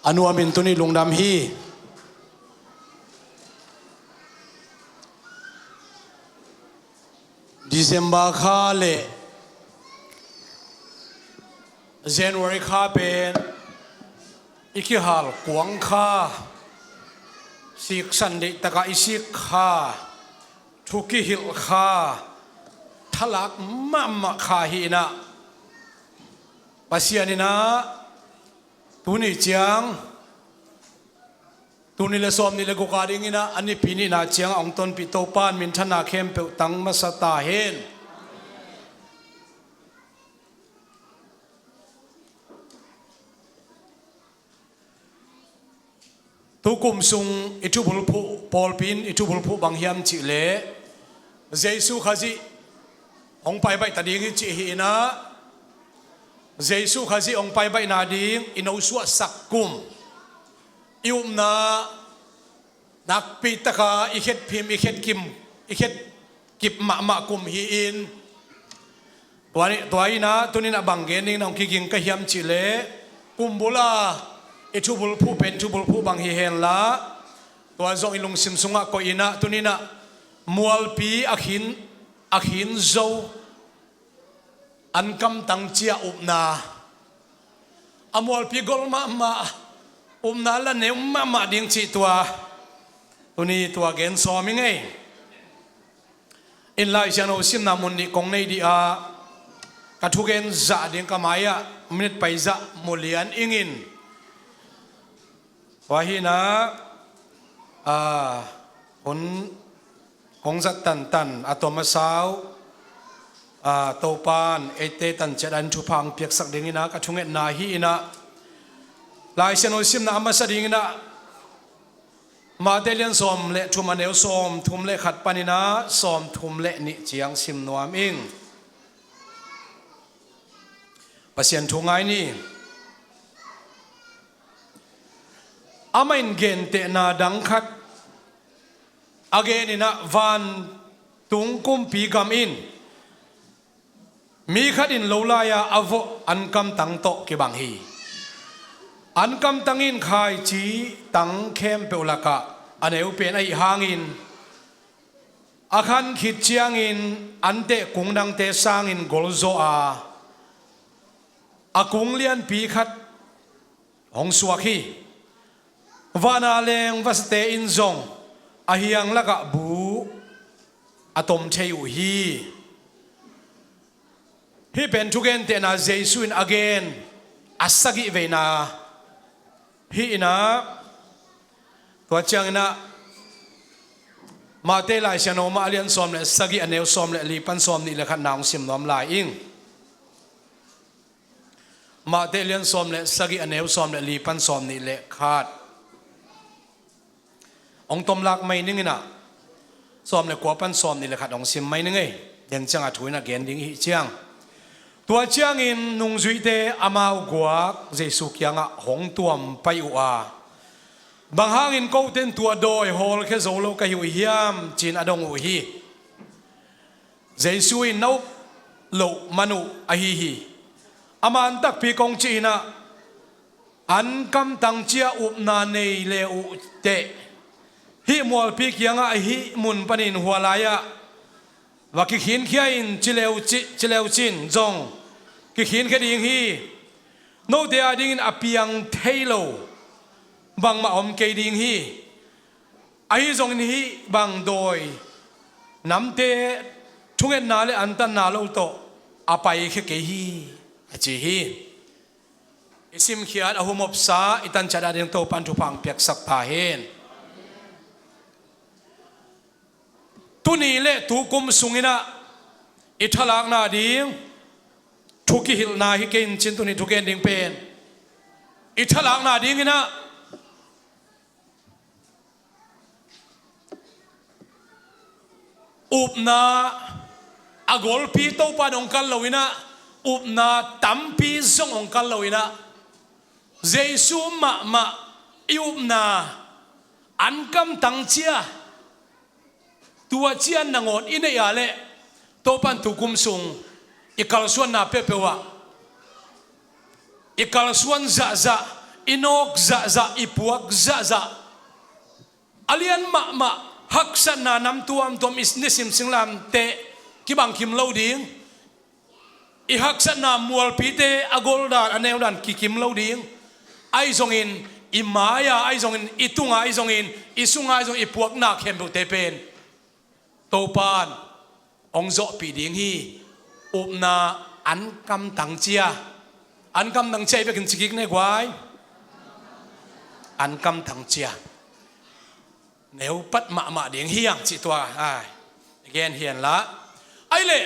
อนุอามินตุนีลุงดำฮีDecember ข้าเละ January ข้าเป็นอิคิฮัลกวงข้าสิกสันดิตะกาอิสิกข้าทุกิฮิลข้าทลักมะข้าฮีนะปัสยานินะตุนิจังตุนิเลสอมนิเลกุการิงินะอันนี้ปีนี้นาเจียงองตนปิโตปานมินทนาเข้มเปตังมาสตาเฮนทุกุมซุงอิทุบุลผู้ปอลปินอิทุบุลผู้บางยามจิเลเจสุขจิองไปใบตัดยิงจิฮีนะเจสุขจิองไปใบนาดิงอินเอาสัวสักกุมอิมนานักปิตกาอิเขตพิมอิเขตกิมอิเขตกิบมะกุมฮีอินตัวนี้นะตัวนี้นะบางเกนิงน้องกิงกะยามจิเลกุมบุลาอิทุบุลผู้เป็นทุบุลผู้บางฮีเฮนละตัวจงอิลุงซิมซุงะก็อินะตัวนี้นะมัวลปีอขินโซอันกำตังเจียอุปนาอมัวลปีกอลมาอุปนาละเนวมาดิ้งจีตัวนี้ตัวเกณฑ์ซ้อมยังไงอินไลเชนเอาซิมนามุนนี่คงในดีอากระทุกเกณฑ์จะดิ้งกามายะมินไปจะมุลียนอิงินว่าฮีนะคนคงจะตันอะตอมาสาวโตปานเอเตตันเจดันทุพังเปียกสักดิ้งนะกระทุกเกณฑ์นาฮีนะลายเชนเอาซิมนามาสดิ้งนะมาเดลียนสอมเละทุมเนวสอมทุมเละขัดปานินะสอมทุมเละนิเจียงซิมนวมเองปัสยันทุงไงนี่อามินเกนเตนาดังขัดอเกนินะวันตุงกุมปีกำอินมีขัดินโลลายาอวอันกำตังโตกิบังฮีอันกำตังอินขายจีตังเข้มเปลกะอันเอวเป็นไอหางอินอาคันขิดเจียงอินอันเตกุงดังเตสางอินกอลโซอากุงเลียนปีขัดหงสวกีวานาเลงวัสเตอินซงอาฮิยังละกะบูอะตอมเชยุฮีเป็นทุกเกนเตนาเจสุอินอเกนอัสกิเวนาฮีนะตัวเจ้านะมาเตลายเชนอมาเลียนซอมเลสกิอันเนวซอมเลลีปันซอมนี่ละขันนางซิมน้อมลายอิงมาเตเลียนซอมเลสกิอันเนวซอมเลลีปันซอมนี่ละขาดองตมลักไม่นึงนะซอมเลยกว่าปันซอมนี่ละขัดองซิมไม่นึงเดินจังอาถุยนะเกณฑ์ดิ้งฮิเจียงตัวเจียงอินนุงจุยเตอามาวกว่าเจสุกยังหงตัวมไปอุอาบางหางอินกูเต็นตัวโดยฮอลแค่โซโลก็หิวเฮียมจีนอดงอุฮีเจสุอินนกโลมนุอหิฮีอามันตักปีกงจีนะอันกำตังเจียอุปนาเนเลอุเตฮิมัวลปีกยังอหิมุนปนินหัวลายะว่ากิขินเขียนจิเลวจินจงกิขินแค่ดิ่งฮีโนเดียดิ่งอภิยังเทโลบางมาอมเกดิ่งฮีไอ้จงนี้บางโดยน้ำเตะทุกเงินนาเลอันตันนาโลโตอาไปแค่เกฮีจีฮีอิสิมเขียนอหุมบสาอิตันจัดดิ่งโตปันทุพังเปียกสักตาเฮนตุนีเละตุกุมสุงินะอิทลักนาดิงทุกิหิลนาฮิเกนจินตุนีทุเกนดิงเป็นอิทลักนาดิงนะอุปนาอากอลปีโตปานองคัลลวินะอุปนาตัมปีซงองคัลลวินะเจสุมะอุปนาอันกำตังเชียตัวเจียนนางอนอินเดียเล่โตปันตุกุมซุงอีกาลส่วนนาเปเปวะอีกาลส่วนจะ inok za ipuak za alian ma haksan na nam tuam tom is nisim singlam te kibang kim lo ding i haksan na mualpi te agoldan aneudan kikim lo ding ai zongin imaya ai zongin itunga ai zongin isunga ai zong ipuak na khem te pen topan ongzo pi ding hi upna an kam tang chia an kam tang chia be kin chikik ne gwai an kam tang chia nếu bắt mạ đến hiang chị tòa again hiền lá ai lệ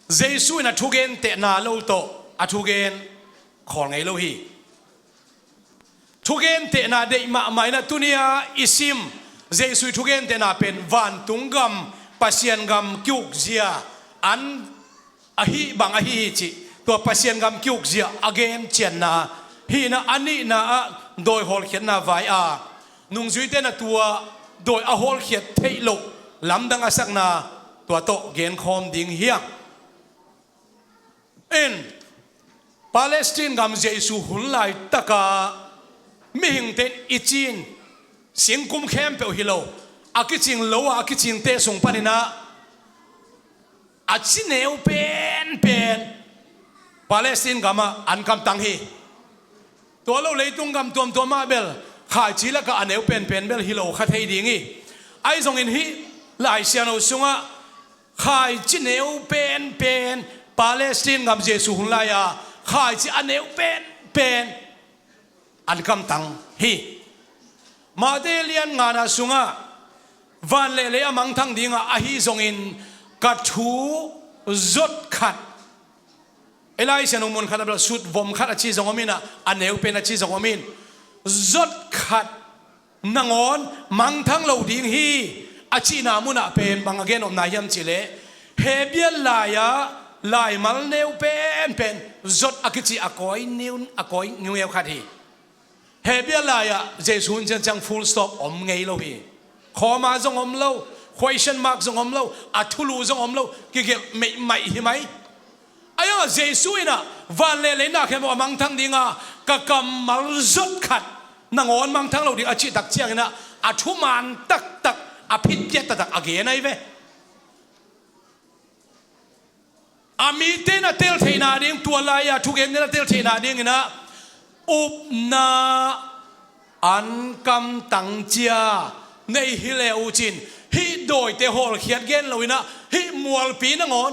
Giêsu na thu gen tệ na lâu to thu gen khỏi ngày lâu hi thu gen tệ na đệ mạ mày na tunia isim Giêsu thu gen tệ na pen van tung gam pasien gam kyuk zia an ahi bang ahi chị tua pasien gam kyuk zia again chen na hi na ani na đôi hol khiết na vai nung duy tên là tua đôi hol khiết thấy lộ lắm đang sắc na tua tổ gen khom ding hiang in Palestine gam Giêsu hun lại taka mi hình tên ichin sinh kum khem pe hilo akichin lo akichin te sung panina achineu pen Palestine gama an kam tang hiตัวเราเลยตุ้งกำตัวมาเบลขายชีละก็อันเอวเป็นเบลฮิโลขัดให้ดีงี้ไอ้ทรงอินฮิหลายเสียนเอาสุงะขายจีเนวเป็นปาเลสไตน์กับเยซูหุ่นลายาขายจีอันเอวเป็นอันกำตังฮีมาเดเลียนงานอาสุงะวันเล่ๆมังทั้งดีงะอาฮิทรงอินกัดหูจดขัดเอลัยเซนุมุนขัดแบบสุดวมขัดอาชีพสงฆ์มินะอันเอวเป็นอาชีพสงฆ์มินจดขัดนางอนมังทั้งเหล่าดิ่งฮีอาชีพนามุนะเป็นบางเกณฑ์อมนายมจิเลเฮเบียลายะลายมัลเนวเป็นจดอากิจิอากอยนิวเอวขัดฮีเฮเบียลายะเจสุนจัง full stop อมไงเราฮีขอมาจงอมเรา question mark จงอมเราอัทุลูจงอมเราเกี่ยวไม่หิไหมไอ้ยังเจสุยนะวันเล่ๆนะแค่บอกมังทั้งดิ่งกะกำมัลจดขัดนางอนมังทั้งเราดิ่งอาชีพตักเจียงนะอาทุมันตักอภิเจตตักอาเกนไอ้เว้อามีเตนะเตลเทนาดิ่งตัวลายทุกเอ็นนะเตลเทนาดิ่งนะอุปนาอันกำตังเจียในฮิเลอูจินฮิโดยเตหอลเขียนเกนเรานะฮิมัวลปีนางอน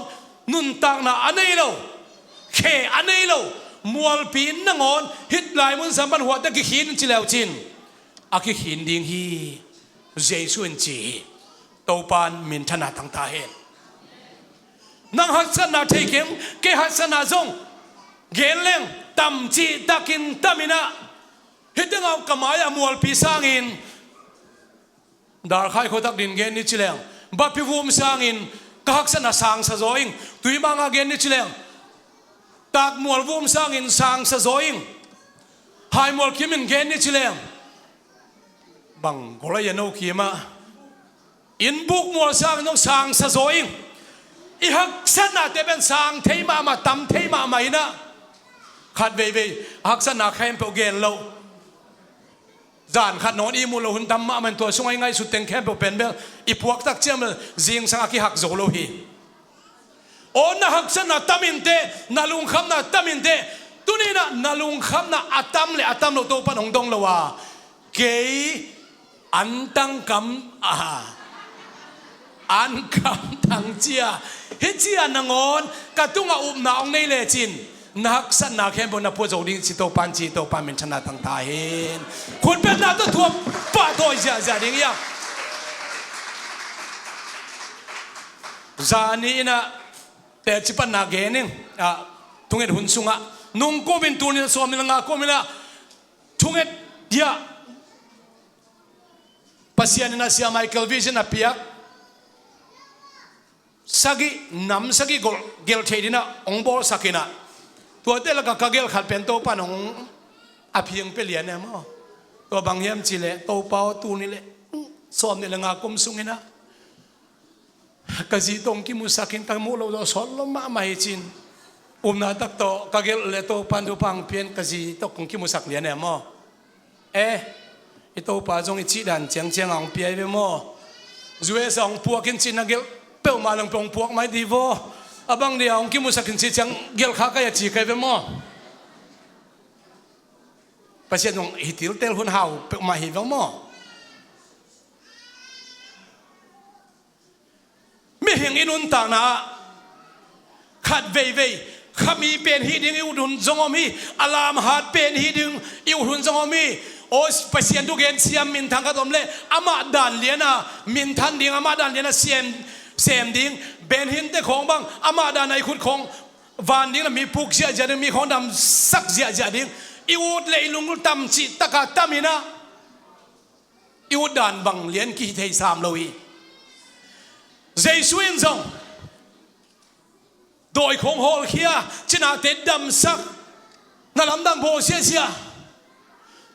นุนตักนะอันนี้เราเคอันนี้เรามัวปีนนางอนฮิตลายมุนสัมปันหัวตะกิขินจิเลวจินอากิขินดิ่งฮีเจสุนจีโตปานมินธนาตั้งตาเห็นนางฮัสนาเทกิมเกฮัสนาจงเกลเลงตัมจีตักินตัมินะฮิตเอากมายมัวปีสร้างอินดาร์ไข่โคตักดินเกนนิจิเลงบัพพิวูมสร้างอินก็ฮักษณะสางสะโจอิงตุยบางอาเกนนิจิเลงตากมัววูมสร้างอินสางสะโจอิงหายมัวคิมินเกนนิจิเลงบังโกลายโนขีมาอินบุกมัวสร้างน้องสางสะโจอิงอีฮักษณะเตเป็นสางเทมาตำเทมาใหม่นะขัดเว่ยฮักษณะแคมเปเกนเราจานขัดนอนอีมูลหุ่นตำมามันตัวช่วยง่ายสุดเต็งแคมเปเป็นเบลอีพวกตักเจียมจิงสังอากิหักโจโลฮีโอ้น่าฮักษณะตำมินเตนาลุงคำน่ะตำมินเตตุนี่น่ะนาลุงคำน่ะอัตมเลยอัตมเราโตปนองดงละว่าเกยอันตังคำอันคำตังเจียเฮจียนงอนกระตุ้งอุบนาองในเลจินนักสันนักแห่งบนนับพวกโจดิงจิโตปันจิโตปันเป็นชนะตั้งตาเห็นคุณเป็นนักตัวทั่วป้าตัวจะดิ่งยังจานี่นะแต่จิปันนักเงินทุ่งเอ็ดหุ่นสุงะนุ่งโกบินตัวนี้สวมนี่ละงาโกบินละทุ่งเอ็ดยาปัสยานินาเซียไมเคิลวิจินอเปียสกิน้ำสกิกเกลเทดินะองบอลสกินะตัวเตลกับเกลขัดเป็นโตปานองอภิยังเปลี่ยนเนี่ยมั้งตัวบางเยี่ยมจิเลโตเปาตูนี่เลยสอมนี่ละงากมสุงนะกะจีตงกิมุสกินตังมูเราสอนลมมาไม่จิน Upna tak to kagel leto pandu pang pian kasi to kung kimusak lian mo. Ito pa jong ichi dan chang chang ang piai be mo. Zue song puakin chin nagel pe malang pong puak mai divo. Abang dia ang kimusak kin chi chang gel kha ka ya chi kai be mo. Pasien nong hitil tel hun hau pe ma hi mo. Mi hing inun ta na khat vei vei khami pen hi ding udun zongomi alam hat pen hi ding udun zongomi os pasien du gen siam min thang ka domle ama dan liana min than ding ama dan liana sem ding ben hin te khong bang ama dan ai khut khong van ding la mi puk sia ja ding mi khong dam sak ja ding iud le ilung tam chi taka tamina iud dan bang lian ki thei sam lo hi Jesuin zong đôi khổng hol kia chỉ là tết đầm sắc na làm đằng bộ xe xe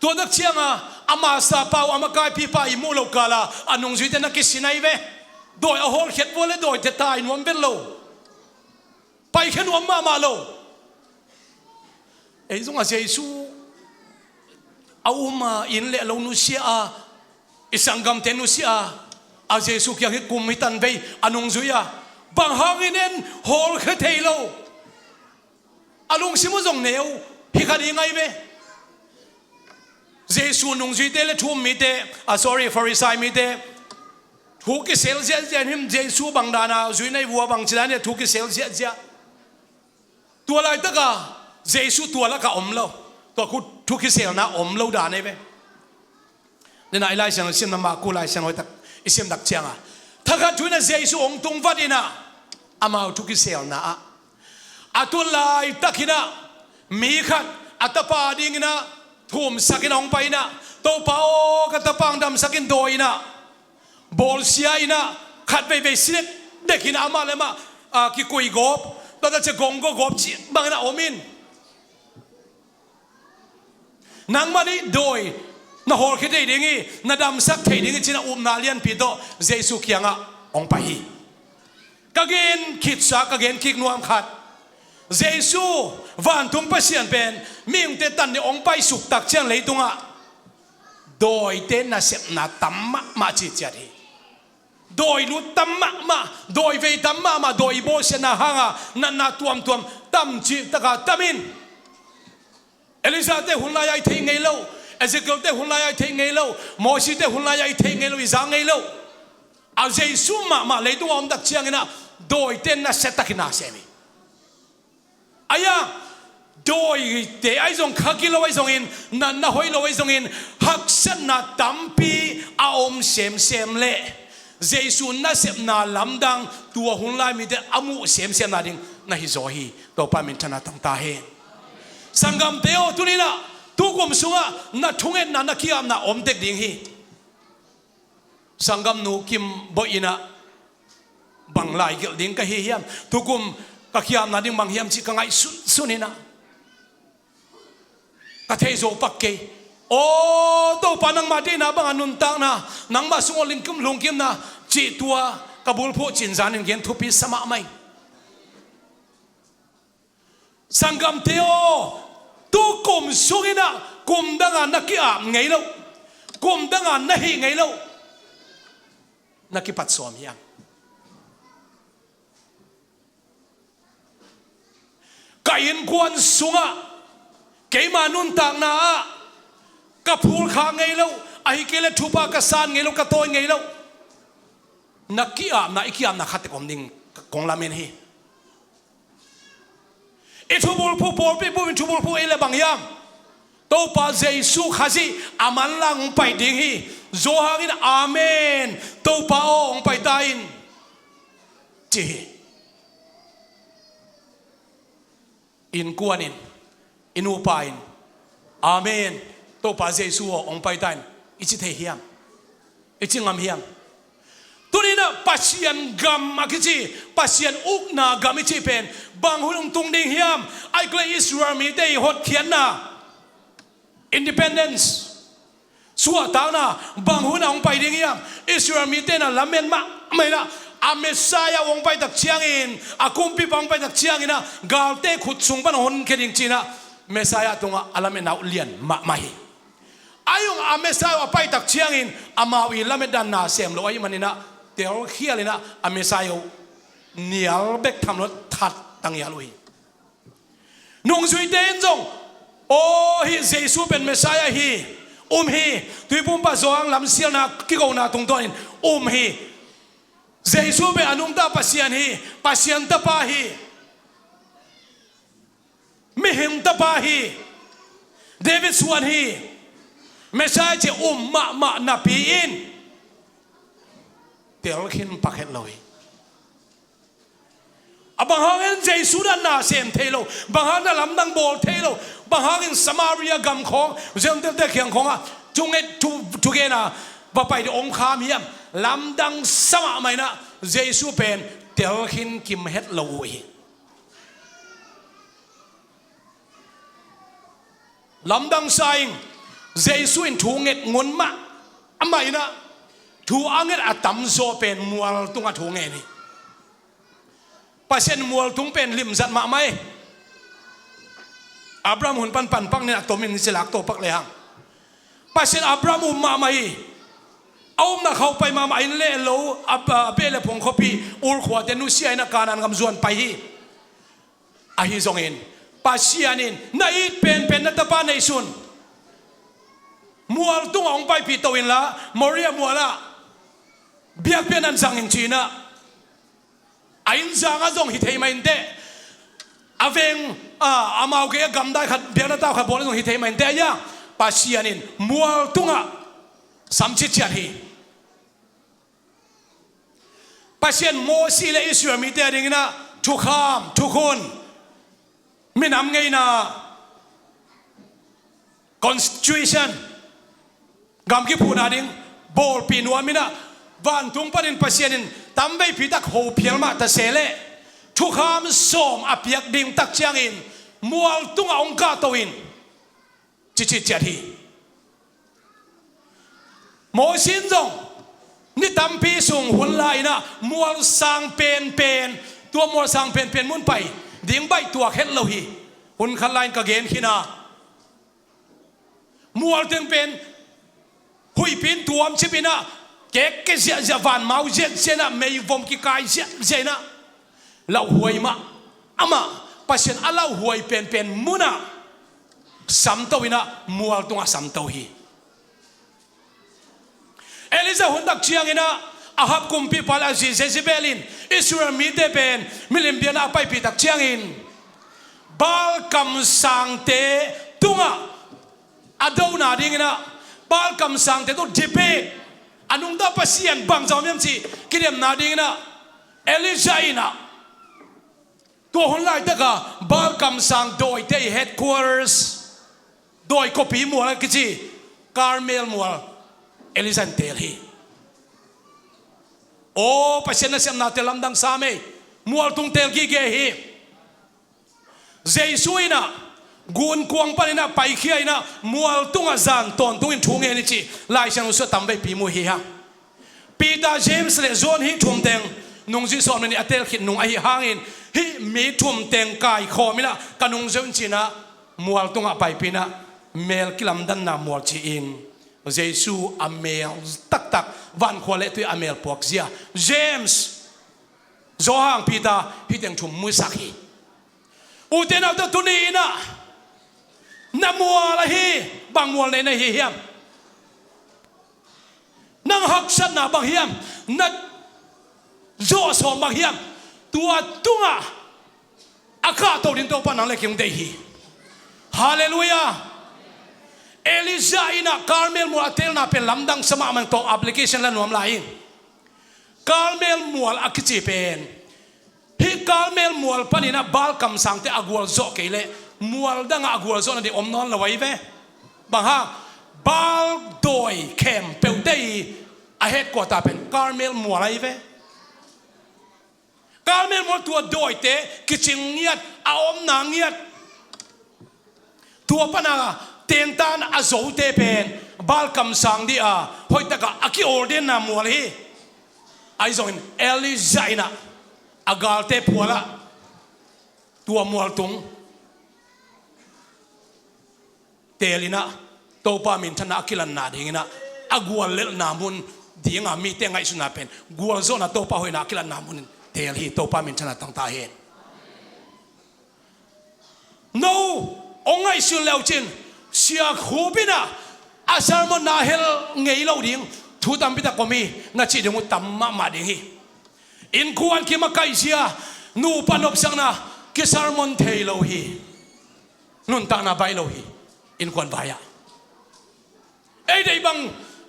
tôi đắc chiang ama sa pau ama kai pi pa imu lo kala anung duy tên na kisinai ve đôi hol khiết vô le đôi tết tai nuông bên lâu pai khen nuông ma lâu ấy giống Jesu mà in lệ lâu nu sia isangam ten nu sia Jesu kia hit kum hitan ve anung duy bằng hanginen hol khét thầy lâu, alung simu zong neo hi khadi ngay ve, Jesu nung duy te le thum mi te, sorry Pharisee mi te, thu cái sel zia him Jesu bằng đana duy này vua bằng chỉ đana thu cái sel zia, tua lại tất cả Jesu tua là cả lâu, tua khu thu cái sel na lâu đana này ve, nên ai lại sang xem nama cô lại sang hỏi tak, xem đặc chiang thắc hạt chui na Jesu ông tung phát đi na. Amau tuki sel na atulai takina mi khat atapa dingina thum sakin ong paina to pao katapang dam sakin doina bolsia ina khat ve ve silet dekina amalema ki koi gop to da che gongo gop chi bangna omin nang mani doi na hol khite dingi na dam sak thei dingi china Upna lian pi to Jesu kianga ong pai kagen khit sa kagen khik nuam khat Jesu van tum pasien pen ming te tan ni ong pai suk tak chang leitunga doi te na sep na tamma ma chi chari doi lu tamma ma doi ve tamma ma doi bo se na hanga na tuam tam chi taka tamin Elisa te hun lai ai thei ngei lo Ezekiel te hun lai ai thei ngei lo Moses te hun lai ai thei ngei lo izang ngei lo a Jesu ma leitung om dak chiang ina doi ten na setakina semi aya doi te ai zong khakilo ai zong in na hoilo ai zong in hakset na tampi a om sem le Jesu na sep na lamdang tua hun lai mi te amu sem na ding na hi zo hi to pa min thana tang ta he sangam teo tunina tu kum sunga na thungen na kiam na om tek ding hi sangam nu kim boina bang lai gel ding ka hi hiam tukum ka khiam na ding bang hiam chi ka ngai sunina ka thei zo pak ke o to panang ma de na bang anun tang na nang ma sungol ling kum lung kim na chi tua kabul pho chin zan in gen thupi sama mai sangam teo tu kum sungina kum danga na ki am ngei lo kum danga na hi ngei lo nakipat som hiam kain kuan sunga keima nun tang na kapul kha ngei lo ai kele thupa ka san ngei lo ka toy ngei lo nakiam na ikiam na khate kom ding kong lamen hi ithubul pu por pe bu thubul pu ele bang yam to pa Jesu khazi aman lang pai ding hi zo hangin amen to pa ong pai tain chi in kuanin in upain amen to pa Jesu ong pai tain ichi the hiam ichi ngam hiam tunina pasien gam akichi pasien ukna gam ichi pen bang hulung tung ding hiam ai kle Israel mi dei hot khian na independence สัวตานะบางหุ่นองไปดิ้งยังอิสราเอลมีเตนะละเมนมาไม่ละอาเมสายาองไปตักเชียงอินอาคุมปีบองไปตักเชียงอินะกาลเตขุดสุงปันหุ่นแค่ดิ้งจีนะเมสายาตรงอาละเมนเอาเลียนมาไม่อายุอาเมสายาไปตักเชียงอินอามาวิละเมดันนาเสียมโลอายุมันนี่นะเดี๋ยวเขี้ยเลยนะอาเมสายาเหนียวเบกทำรถทัดตั้งยาลุยนุ่งสุยเตนจงโอ้ฮิเจซูเป็นเมสายาฮีฮีตุยปุ่มปะจงลำเสียนะกิโกนาตรงตัวนี้ฮีเจซูเป็นอนุมตาปัสยันฮีปัสยันตาปาฮีมิหิมตาปาฮีเดวิดสวนฮีเมสายาเจมะนับปีอินเดี๋ยวขินปักเห็ดเลยบางห้องเจสุดันนาเซมเทโลบางห้องนั่นลำดังโบลเทโลบางห้องสมาริยกรรมของเจ้าเด็กเขียงของจุงเอ็ดทุกเกนะบ่ไปที่องค์ข้ามเยี่ยมลำดังสมาไม่นะเจสุเป็นเดี๋ยวขินกิมเฮ็ดโลอีลำดังไซน์เจสุอินทุงเอ็ดงนมาไม่นะทุอังเอ็ดอัตมโซเป็นมัวตุงอัทุงเอ็ดนี่ปัจเจกมัวตุงเป็นลิมจัดมาไหมอับราฮัมหุ่นปันปักเนี่ยตัวมินสิลักตัวปักเลยฮะปัจเจกอับราฮัมมาไหมเอาหน้าเขาไปมาไหมเล่โลเปเล่พงขบีอุลขวดเดนุเซียนักการนันกำจวนไปฮีอาฮิซงอินปัจเจกนินนาอีเป็นนัตตาปานในสุนมัวตุงองไปปีตัวอินละมอริยามัวละเบียกเป็นนันสังอินจีน่ะอินจังอาจงฮิตเฮมันเดอาเวงอามาโอเคกำได้ขัดเบียร์ตาขัดบอลจงฮิตเฮมันเดยังปัสยานินมัวตุงะสัมชิตจัดฮีปัสยานโมซีเลอิสราเอลมีเดียดิ้งนะทุกคำทุกคนไม่นำไงนะ constitution กำกิพูนาดิ้งบอลปีนวมินะวันตุงปนินปัสยานินตั้มไปพิทักษ์หูเพียงมาแต่เสเลทุกคำส่งอภิยักดิ่งตักเชียงอินมัวตุงองค์กาตัวอินจิตจัดฮีโมสินจงนี่ตั้มปีส่งหุ่นลายนะมัวสังเป็นตัวมัวสังเป็นมุนไปดิ่งใบตัวเข็ดโลหีหุ่นขันลายกระเกนขีนามัวถึงเป็นหุยปินตัวมชิบินะเก๊กเสียจะวันเมาเจ็ดเสียนะไม่วมกิกายเสียนะเราหวยมาอามาปัจจุบันเราหวยเป็นมุนะสัมโตวินะมัวตัวสัมโตฮีเอลิซาหุ่นตักเชียงอินะอาฮับกุมปีพาลาซีเซซิเบลินอิสราเอลมีเดเป็นมิลิมเบียนาไปปีตักเชียงอินบาลกัมสังเตตุงะอดาวนาดิ้งนะบาลกัมสังเตตุจิเปอนุมตาปัสยันบางจอมยมจีกิเลมนาดิ้งนะเอลิซาอินะตัวหุ่นลายตะกะบาลกัมสังโดยเตยเฮดควอเตอร์สโดยกบีมัวกิจิคาร์เมลมัวเอลิซันเตลฮีโอ้ปัจเจกนักเสียมนาเตลัมดังสามีมัวตุงเตลกีเกฮีเจสุยนะกุนควงปานินะไปเขียนะมัวตุงอาจารย์ตอนตุงอินทุ่งเอนิจิลายเชงอุสตัมไปปีมุฮีฮะปีตาเจมส์เลโซนฮิทุ่มเตงนุ่งจีสอนมันนี่อัตเตลขิดนุ่งไอหางอินฮิมีทุ่มเตงกายคอมิละกันนุ่งเจ้าจีนะมัวตุงอาไปปีนะเมลกิลัมดันนามัวจีอินเจสูอเมลตักวันควาเลตุยอเมลพวกเสียเจมส์โจฮังปีตาฮิเตงทุ่มมุสักฮีอุเทนเอาตัวตุนีนะน้ำมัวละฮีบางมัวในฮีเฮียมนั่งหักสันนะบางเฮียมนั่งโจสอมบางเฮียมตัวตุงะอากาศตัวดินตัวปนังเล็กยังได้ฮีฮาเลลูยาเอลิซาอินะคาร์เมลมัวเทลนาเป็นลำดังสมามันตัวแอปพลิเคชันละหน่วมลายคาร์เมลมัวอักจิเป็นฮิคาร์เมลมัวปนินะบาลคำสั่งเตอากวลโซเกเลมัวดังอากวลโซนั่นเดอมนอนละไว้เว้บางฮะบาลโดยเข้มเปิลเตยอาเหตุกว่าตาเป็นคาร์เมลมัวอะไรเว้คาร์เมลมัวตัวโดยเตกิจิงเงียดอาอมนางเงียดตัวปนาเตียนตานอาโซเตเป็น บาลคำสั่งดีพอยตะกะอากิออเดนนามัวเลยไอ้ส่งเอลิซาอินะอากาลเตพัวละตัวมัวตุงเตลินะโตปามินธนากิลันนาดิ่งนะอากวลเลนามุนดิ่งมีเตงไงสุนับเป็นกวลโซนะโตปาหอยนากิลันนามุนเตลิโตปามินธนาตั้งตาเห็นno องไงสุนเลวจินเสียคูบินะอาสามันนาเฮลเงยเหล่าดิ่งทุตัมพิตากมีนาจิดมุตตัมมาดิ่งอินควรคิมาไกเสียนูปนบสังนะกิสารมอนเทโลฮีนุนตานาใบโลฮีอินควรบายะไอ้ได้บัง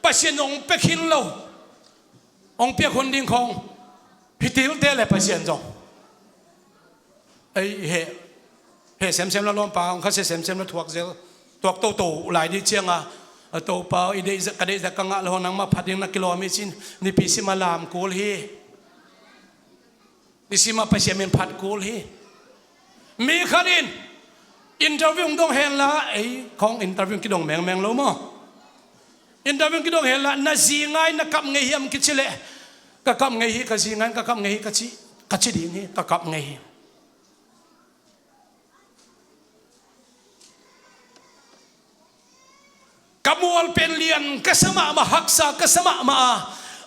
ปัสยนองเปกินโลองเปียคนดิ่งของพิติลเตเลปัสยนจงไอ้เฮเซมละล้อมปางเขาเซมละถวกเซลถวกโตหลายดิเชียงโตเปาอีเดจะกระเดจะกังละหนังมาพัดยังนักกิโลเมตรชินนี่ปีสิมาลามกูลฮีนี่สิมาปัสยมินพัดกูลฮีมีขัดินอินเตอร์วิวต้องเห็นละไอ้ของอินเตอร์วิวกิดงแมงโลมอินเตอร์วิวกิดงเห็นละน่าซีง่ายนักกับไงยมกิจเละกับไงฮีกับซีง่ายกับไงฮีกับชิดิ่งฮีกับไงฮีกับมัวเป็นเลียนกษมะมาหักษากษมะมา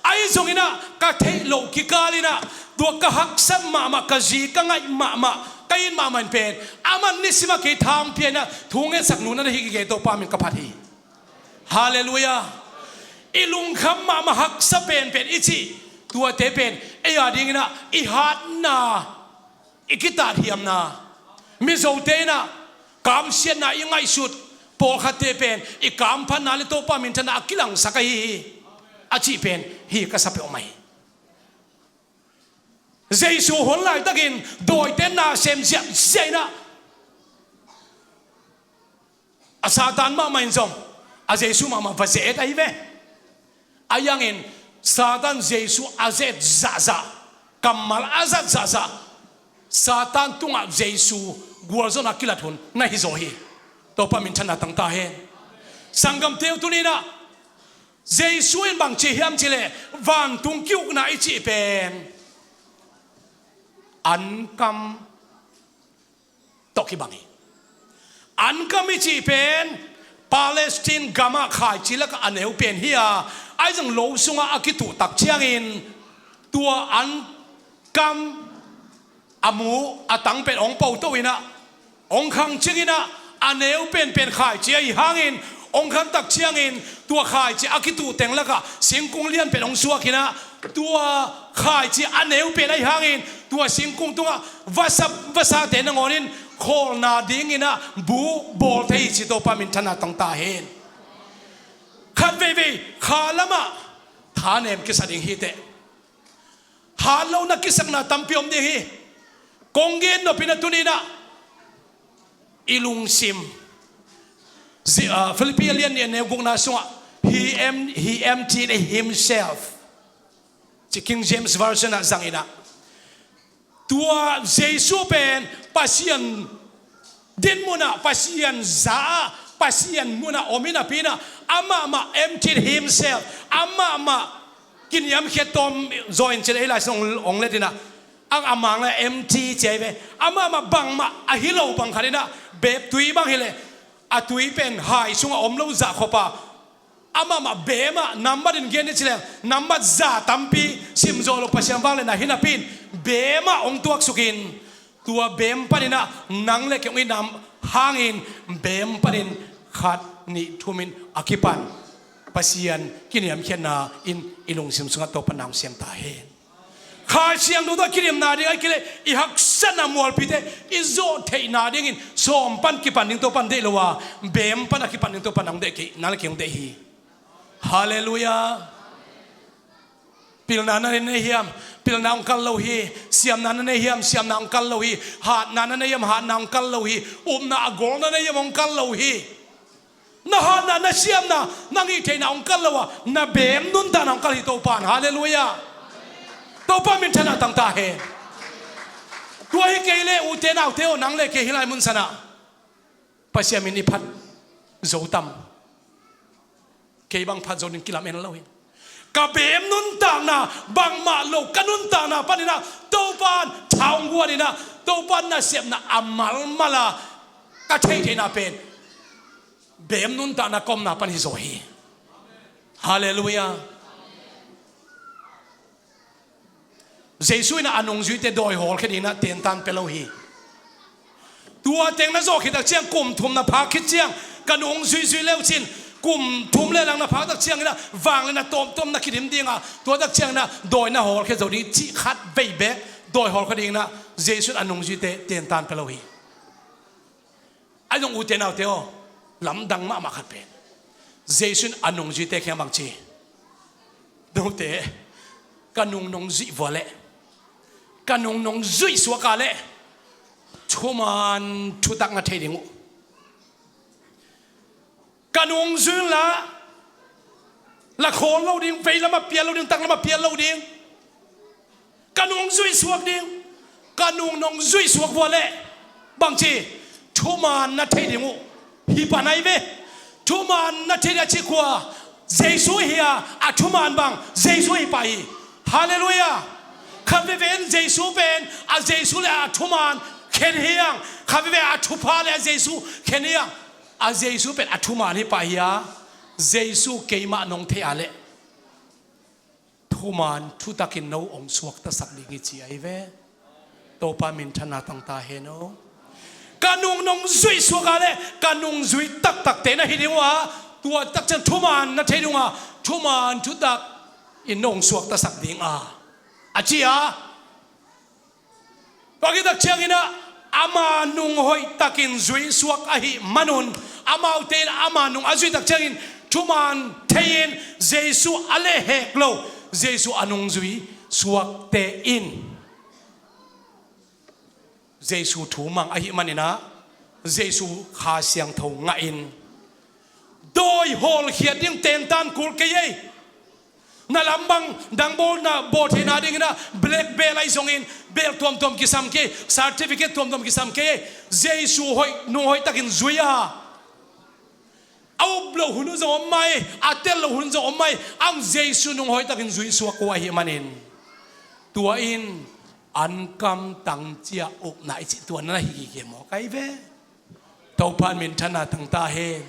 ไอ้ตรงนี้นะกับเทโลกิกาลินะตัวกับหักษมะกับจีกับไงมะกัยมามันเป็นอามันนิสิมาเกทามเพียนะทุ่งเงินสักนู่นนั่นฮิกิเกตัวปามินกับพัดฮีฮาเลลูยาอิลุงคำมาหักษเป็นอิจิตัวเตเป็นไอ้ยาดิ่งนะอิฮัดนาอิกิตาเทียมนามิโซเตนะกามเชียนนะยังไงสุดปอขัดเตเป็นอีกามพันนาลิโตปามินธนากิลังสักฮีอาชีเป็นฮีก็สับเปอไหมเจสูหนไหลตะกินโดยเต้นนาเซมเสียเจนะอาซาตานมาไม่จงอาเจสูมาฟาเซตไอเวอายังอินซาตานเจสูอาเซตซาซากัมมัลอาซัดซาซาซาตานตุงอาเจสูกัวซอนักกิลัดหุนนาฮิโซฮีตัวปามินชนะตั้งตาเห็นสังกัมเทวตุนีนะเจสูอินบางเชียมชิเลวันตุงคิวนาอิจิเป็นอันกัมตกิบังฮีอันกัมอิจิเป็นปาเลสไตน์กามาขายจิลกอันเอวเป็นเฮียไอ้จังโลซุงอากิตุตักเชียงอินตัวอันกัมอามูอาตังเป็นองเปาตัวอินะองคังเชียงอินะอันเอวเป็นขายเจียอีหางอินองคันตักเชียงอินตัวขายเจียอากิตุแต่งแล้วก็เสียงกุ้งเลี้ยนเป็นองสัวกินะตัวขายเจียอันเอวเป็นไอหางอินตัวเสียงกุ้งตัววาซาเตนงอนินโคนาดิ่งอินะบูบอลเทจิโตปามินธนาตั้งตาเห็นขัดเวขาละมะฐานเอ็มกิสัดดิ่งฮีเตหาเรานักกิสักนาตั้มพิอมดิ่งฮีกงเงินนพินาตุนีนะอิลุงซิมฟิลิปปินส์เนี่ยกุงนาสุงhe emptied himself ที่ King James Version นะสั่งอินะตัวเจสูเป็นปัสยันดินมุนะปัสยันซาปัสยันมุนะอมินาพีนะอามาemptied himself อามากินยำเขียดตอม join เฉลยหลายส่งองเลตินะอามังเลยempty เจ๊ไปอามาบังมาอหิโลบังขันนะเบบตุยบังเฮเลอะตุยเป็นหายช่วงอมโลจ่าขบปะอามาเบมานัมบัดินเกนนี่เฉลยนัมบัดจ่าตัมปีซิมโซโลปัสยังบังเลยนะหินาปินเบมาองตัวสุกินตัวเบมปนินะนังเล็กยังอินนำหางอินเบมปนินขัดนิทุมินอากิปันปัสยันกินยำเขียนนาอิลงซิมสุงตัวปนังเสียมตาเฮนข้าเชียงดูตัวกิริมนาดีไอ้กิเลอีหักสนามวอลพิเตอิโซเทนาดีงินสมปันกิปันนิ่งตัวปันเดลวะเบมปันกิปันนิ่งตัวปันนังเดกินั่นเกี่ยงเดฮีฮาเลลูยาพิลนานันเนเฮียมพิลนาองคัลโลฮีเสียมนานันเนเฮียมเสียมนาองคัลโลฮีหาดนานันเนเฮียมหาดนาองคัลโลฮีนาอากอนันเนเฮียมองคัลโลฮีนาหาดนาเสียมนานังอีเทนาองคัลโลวะนาเบมนุนตานาองคัลฮิโตปันฮาเลลูยาตัวป้ามินชนะตั้งตาเฮตัวฮิเกเลอุเทนเอาเทวนังเลเกฮิไลมุนสนะปัสยามินิพัดโจตัม ke bang pha zonin kilam en lo hin ka bem nun tang na bang ma lo kanun tang na panina to pan thang gwa ni na to pan na sep na amal mala ka thei na pen bem nun tang na kom na pan hi zo hi hallelujah Jesus na anong zui te doi hol khedi na ten tan pelo hi tua teng na zo khitak chiang kum thum na pha khit chiang kanong zui zui leu chin kum thum le lang na pha tak chiang na wang le na tom tom na khidim dinga tua tak chiang na doi na hol khe zo di chi khat vei be doi hol khedi na Jesus anong zui te ten tan pelo hi ai dong u te nau te o lam dang ma ma khat pe Jesus anong zui te khyang bang chi do te kanong nong zui vole kanong nong zui suwa ka le chuman chutak na thei ding kanong zui la khol lo ding vei la ma pia lo ding tak la ma pia lo ding kanong zui suak ding kanong nong zui suak vole bang chi chuman na thei ding hi pa nai ve chuman na thei da chi kwa Jesus hia a chuman bang Jesus hi pa hi hallelujah kham ve ven Jesus ben a Jesus le a thuman khen hiang kham ve a thupa le Jesus khen hiang a Jesus ben a thuman hi pa hia Jesus keima nong the ale thuman thu takin no ong suak ta sak li chi ai ve to pa min thana tang ta he no kanung nong zui suak ale kanung zui tak tak te na hi dingwa tua tak chen thuman na the dunga thuman thu tak in nong suak ta sak ding achia pagi tak chiang ina ama nung hoi takin zui suak ahi manun ama uten ama nung azui tak chiang in thuman thein jesu ale hek lo jesu anung zui suak te in jesu thumang ahi manina jesu kha siang tho nga in doi hol hiat ding ten tan kul ke ye na lambang dang bol na bot hina ding na black bell ai song in bell tom tom kisam ke certificate tom tom kisam ke jesu hoi no hoi takin zuya au blo hunu zo mai atel lo hun zo mai ang jesu no hoi takin zui suwa ko hi manin tua in an kam tang chia up na chi tua na hi ke mo kai ve to pan min thana tang ta he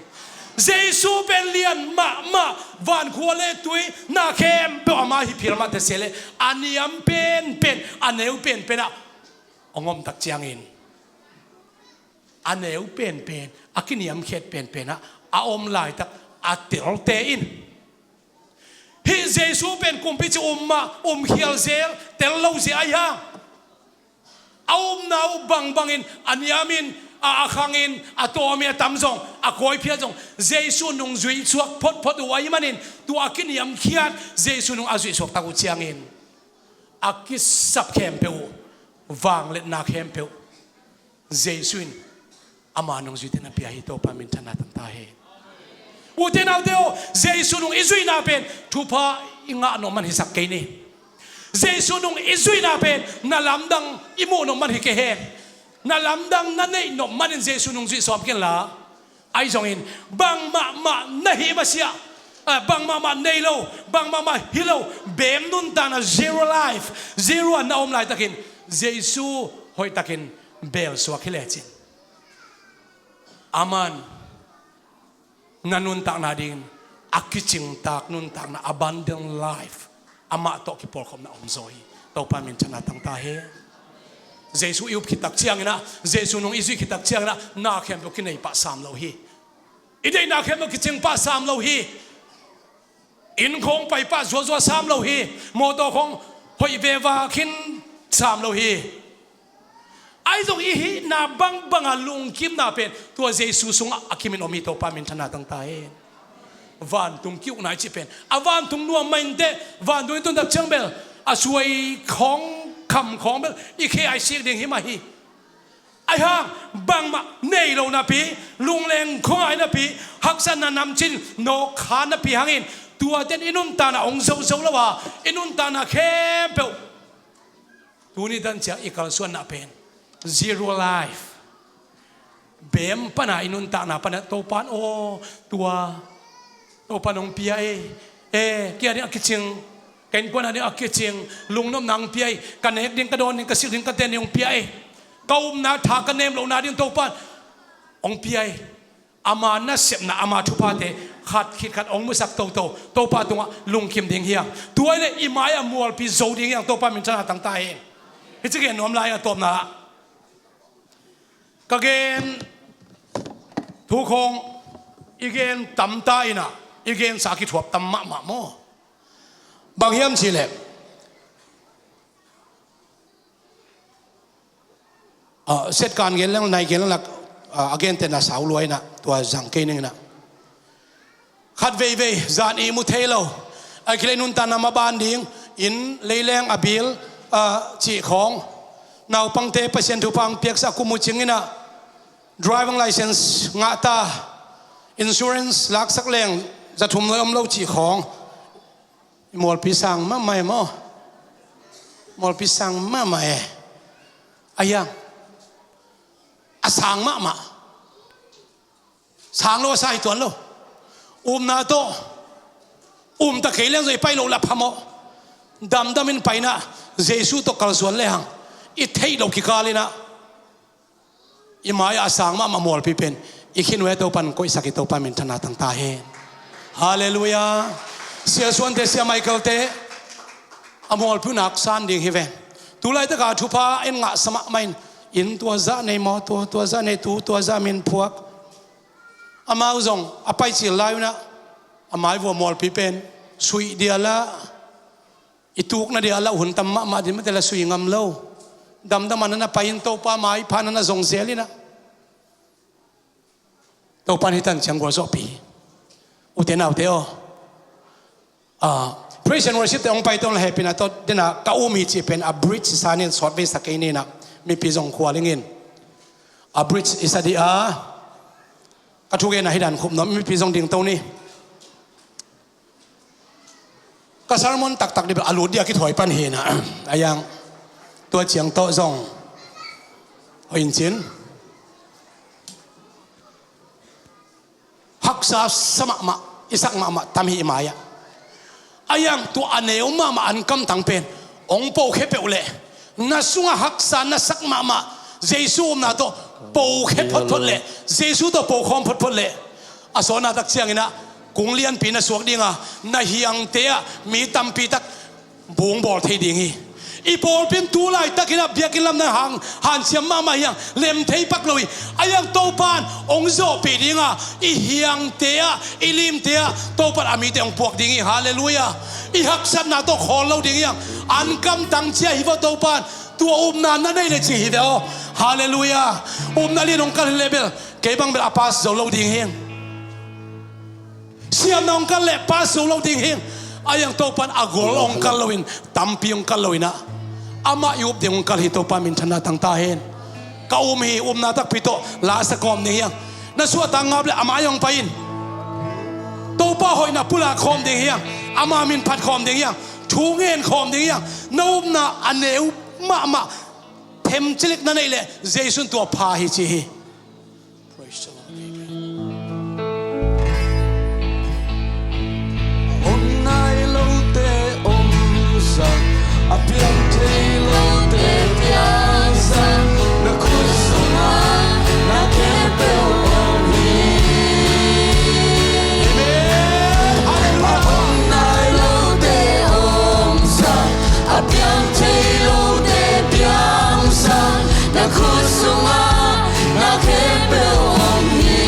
Jesus ben lian ma van kuale tui na kem pe ama hi firma te sele aniam pen aneu pen a ongom tak chiang in aneu pen akiniam khet pen a om lai tak atel te in hi Jesus ben kumpi chi hial zel tel lo ze aya aum nau bang in aniamin akhangin atomi tamzong akoi phiazong jesu nung zui chuak phot wai manin tu akiniam khiat jesu nung azui sok taku chiangin akis sap khem peu wang let na khem peu jesuin ama nung zui tena pia hi to pa min thana tam ta he uten au deo jesu nung izui na pen thupa inga no man hisak ke ni jesu nung izui na pen na lamdang imu no man hi ke he na lamdang na nei no manin jesu nung zui som ken la ai jong in bang ma na hi ma sia bang ma nei lo bang ma hilo bem nun ta na zero life zero na om lai takin jesu hoi takin bel so khile chin aman nanun tak na ding akiching tak nun tak na abundant life ama to ki por khom na om zoi to pa min chana tang ta he jesu iup khitak chiang na jesu nung izui khitak chiang na khem lo kinai pa sam lo hi idei na khem lo kiching pa sam lo hi in khong pai pa zo sam lo hi mo to khong hoi ve wa khin sam lo hi ai dong i hi na bang lung kim na pen to jesu sung akimin omi to pa min thana tang ta he van tung kiu nai chi pen avan tung nuam main de van do tun dak chang bel asui khong kham khong bel ikhe ai sik ding hi ma hi ai hang bang ma nei lo na pi lung leng khong ai na pi hak san na nam chin no khan na pi hangin tua ten inun ta na ong zo la wa inun ta na khem pe tu ni dan cha ikal suan na pen zero life bem pana inun ta na pana to pan o tua ตัวปนองเปียเกียร์นี่อักจิงกันกวนอันนี้อักจิงลุงน้ำนางเปียกันเฮกดิ้งกระโดนดิ้งกระสิดิ้งกระเตนองเปียเก้านาถากันเนมลงนาดิ้งตัวปนองเปียอามาน่าเสพน่ะอามาทุพาเตขัดคิดขัดองมุสักตัวปนตัวลุงคิมดิ้งเฮียตัวเนี่ยอิมายมัวปีโซดิ้งเฮียตัวปนมินชนะตั้งใจเฮ้ยจะเห็นน้อมลายตัวน่ะก็เกณฑ์ทุกคงอีเกณฑ์ตั้มตายน่ะอีเกณฑ์สากิถวบตั้มมะโมบางเฮียมสิเล็บเสร็จการเกณฑ์แล้วในเกณฑ์แล้วล่ะเกณฑ์แต่น่ะสาวรวยน่ะตัวจังเกณฑ์นึงน่ะขัดเว่ยจานอีมุเทโลไอ้เคลนุนตานามาบานดิ้งอินเลแรงอบิลจีของนาวปังเตปเซนทุพังเปียกสักกุมุจิงินะ driving license งาตา insurance ลักสักแรงจะทุ่มเลยเล่าจีของมอลพิสังมาใหม่มอลพิสังมาใหม่อายังอาสังมาสังโลใส่ตัวโลนาโตตะเคียงจะไปโลลับพมดำมินไปนะเยซูตกกระสวนเลยฮังอีเที่ยวกิกาเลยนะอีมายอาสังมามอลพิเป็นอีขินเวทตัวปันก็อิสกิตัวปันมินธนาตั้งตาเฮนฮาเลลูยาเสียส่วนเตเสียไมเคิลเตอมอลพินักสันดิ่งฮิเวนตุไลตะกาทุพาเอ็นงะสมัครไม่อินตัวซะในมอตัวซะในตัวซะมินพวกอามาอุจงอภัยสิลายนะอามายวัวมอลพิเป็นสุยเดียละอิตุกนะเดียละหุ่นตัมมาดิมันแต่ละสุยงามเล่าดำมันนั้นไปอินโตปาไม้พานันจงเสียลินะโตปานิตันจังกัวโซปีอุเทนเอาเตโอpraise and worship แต่องไปต้องให้เป็นตัวเดน่ะก้าวมีจีเป็น a bridge สานินสอดเวสักนี่นะมีปีจงขวาลิงิน a bridge อิสระดีกระทุกเอ็นให้ดันคุมน้ำมีปีจงดิ่งตัวนี้ก็สารมันตักดิบอลูดเดียกิถอยปันเฮนะอะไรอย่างตัวเฉียงโตจงหินชิ้นฮักษาสมะมะอิสักมะมะทำหิมายะไอ้ยังตัวอันเนวมาอันกำตังเป็นองค์โปเคเปอุเล่น่าสุงฮักษาน่าสักมะเยซูน่าตัวโปเคพดเล่เยซูตัวโปคอมพดเล่อาสนาตักเชียงนะกุงเลียนปีน่าสวกดิ่งน่าเฮียงเตะมีตัมปีตักบุงบอลเทดิ่งอีบอลเป็นตัวไรตักินเบียกินลำนั้นหันเสียมาเฮียงเล็มเทปักลุยไอ้ยังโตปานองโซปีดิ่งอีเฮียงเตะอีลิมเตะโตปานอามีเตะองพวกดิ่งฮาเลลูยาอีฮักสันนาโตขอเราดิ่งยังอันกำตังเชียฮิวโตปานตัวนานนั่นได้เลยจีฮิเดโอฮาเลลูยานาลีนองกันเลเบลเก็บังเบลอาปัสโซเราดิ่งเฮียงเสียนองกันเล็บปัสโซเราดิ่งเฮียงไอ้ยังโตปันอากอลองกันลวินตัมปีองกันลวินะอามายุบเดียงกันฮิโตปันมินชนะตั้งตาเห็นก้าวมีนาตักพิโตลาสกอมนี่ยังนั่นส่วนต่างงับเลยอามายังไปอินโตป้าหอยน่ะพุลาคอมเดียงอามามินพัดคอมเดียงชูเงินคอมเดียงนูบน่ะอันเนวมาเทมจิลิกนั่นเองเลยเจสุนตัวพาฮิจิฮิApiam telo te piazza na kusuma na kepe oni Aonai lo te omsa Apiam telo te piazza na kusuma na kepe oni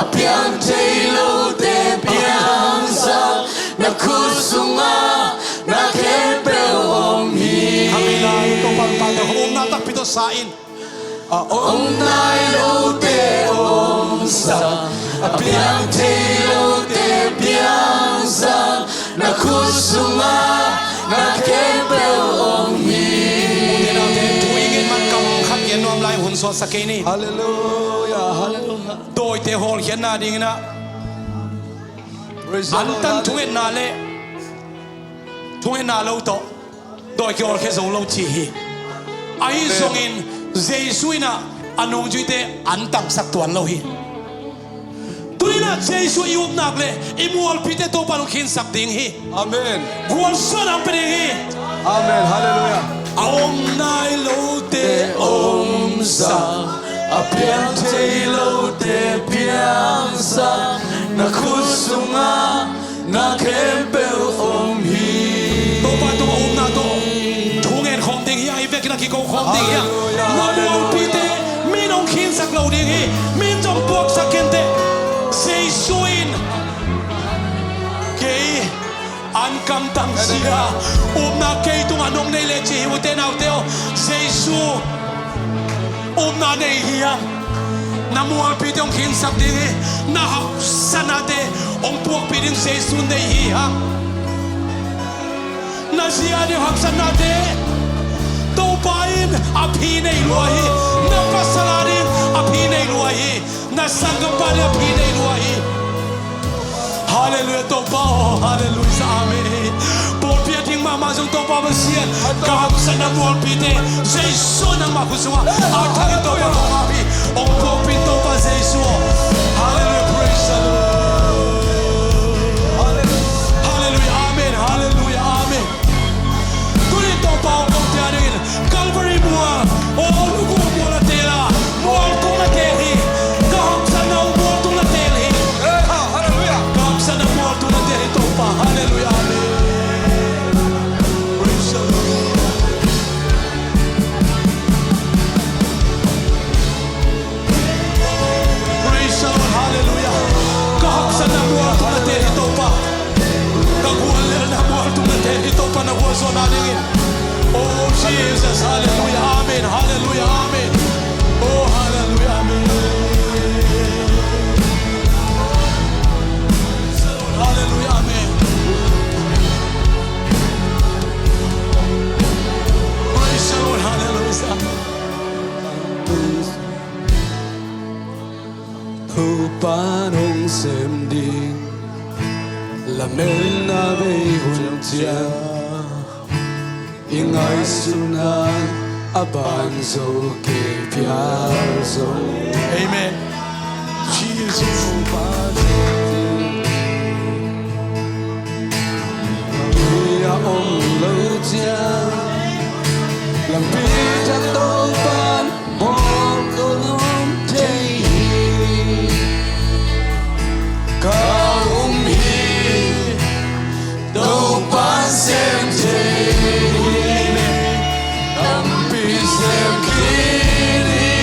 apiang telo te piansa na kusunga na kempel om hi kami na itong pagpagod kung natak pito sain om nai lo te om sa apiang telo te piansa na kusunga na kempel om hi tuwingin man kam khat yen nom lai hun so sakay ni hallelujah hallelujah doi te hol hian na ding na praise the an Lord tan thungen na le thungen na lo to doi ke hol ke zo lo chi hi ai zongin jesuina anong juite an tam sak tuan lo hi tuina jesu ium nak le Mualpi te to panu Khin sak ding hi amen gwal son ang pe hi amen hallelujah om nai lo te om sa apiang telo te piansa na kusunga na kempel om hi to pa to om na to thungen khom ding hi ai vek na ki ko khom ding hi na Mualpi te min ong Khin sak lo ding hi min jong puak sak ken te jesuin ke an kam tang sia na ke tung anong nei le chi hu te nau teo jesu na nei hiam na Mualpi te ong Khin sak ding hi na sanate ong puak pi ding jesu nei hi ha na sia de hak sanate to pain api nei lo hi na pasalarin api nei lo hi na sangam pa api nei lo hi hallelujah to pa hallelujah amen por pia ting mama jong to pa ba sian ka hak sana Mualpi te jesu nang ma kuswa athang to pa ko api ong po pi to pa jesu hallelujah praise the Lord hallelujah amen hallelujah amen tuli to pa ko te anin Calvary mua o lugu mo la tela mual ko na tehi ka hak sana mual to na tehi hallelujah ka hak sana mual to na tehi to pa hallelujah amen praise the Lord praise the Lord hallelujah ka hak sana mual to na tehi to pa ka kual na mual to na tehi to pa na wazo na dingin oh Jesus hallelujah amen hallelujah amen oh hallelujah amen hallelujah amen praise the Lord hallelujah Hupanong semding lamel na bay huntia ingay sunan abanzo ke piazo amen Jesus Ia om lo tia lampita topan bom kolom tei kaum hi topan sem tei lampi sem kiri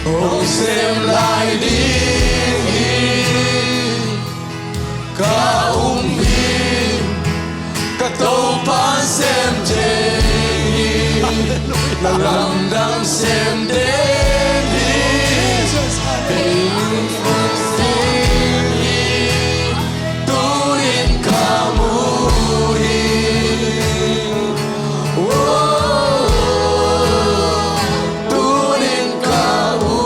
om sem lai dingi kaum hi katopan sem tei lamdam sem deni turin kamu turin kamu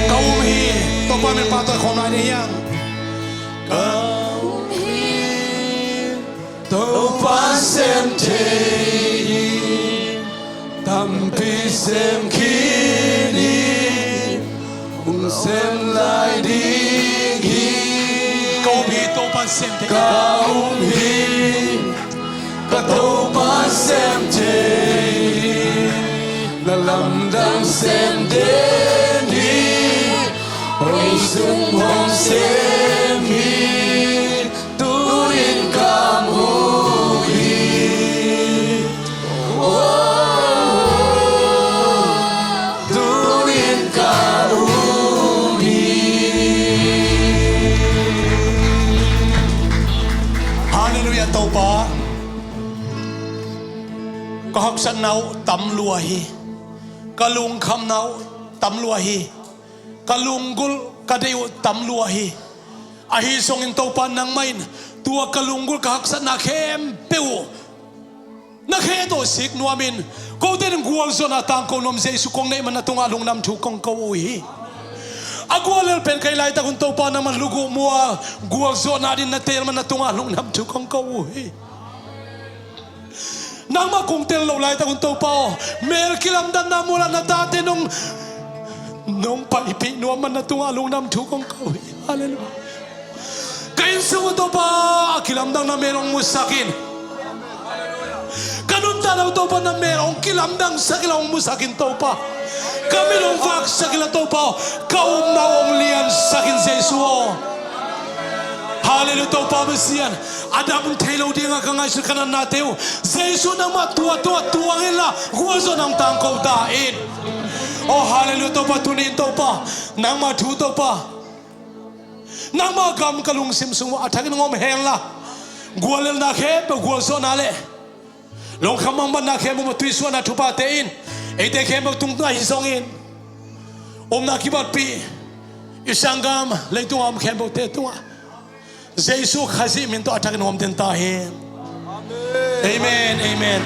kaum hi to pa men pa to khom lai ni yang topan sem tei tampi sem kini sem lai dingi kaum hi to pa sem te kaum hi katopan sem tei lalamdam sem deni oi sum hom sem hi turin kamu turin kamu hak san nau tam lua hi kalung kham nau tam lua hi kalung gul kadeu tam lua hi ahi song in to pan nang main tua kalung gul ka hak san na khem peu na khe to sik nuamin ko den gual zona tang ko nom jesu kong nei man na tunga lung nam thu kong ko hi agwal pen kai lai ta kun to pa na man lugu mua gual zona din na tel man na tunga lung nam thu kong ko hi nang ma kung tel lo lai ta kun to pa mel kilam dan na mula na dati nung pa ipi no man na tunga lung nam thu kong ko hi hallelujah kain su to pa kilam dan na merong musakin kanun tanaw to pa na merong kilamdang sa kilawang musakin to pa kami nung vak sa kila to pa kaum na lian sakin Jesu hallelujah to pa besian ada mong telo di nga kangay sa kanan nateo Jesu nang matuwa-tuwa tuwangin la guwaso ng tangkaw dain hallelujah to pa tunin to pa nang matuto pa nang magam kalung simsung at hagin ngom hela guwalil na khe guwaso nale long kamang ban na kemo matui Suan na tupatein ete kemo tung na hisongin na kibat pi isanggam leitung am kemo te tunga Jesu khasi min to atakin om den tahin amen amen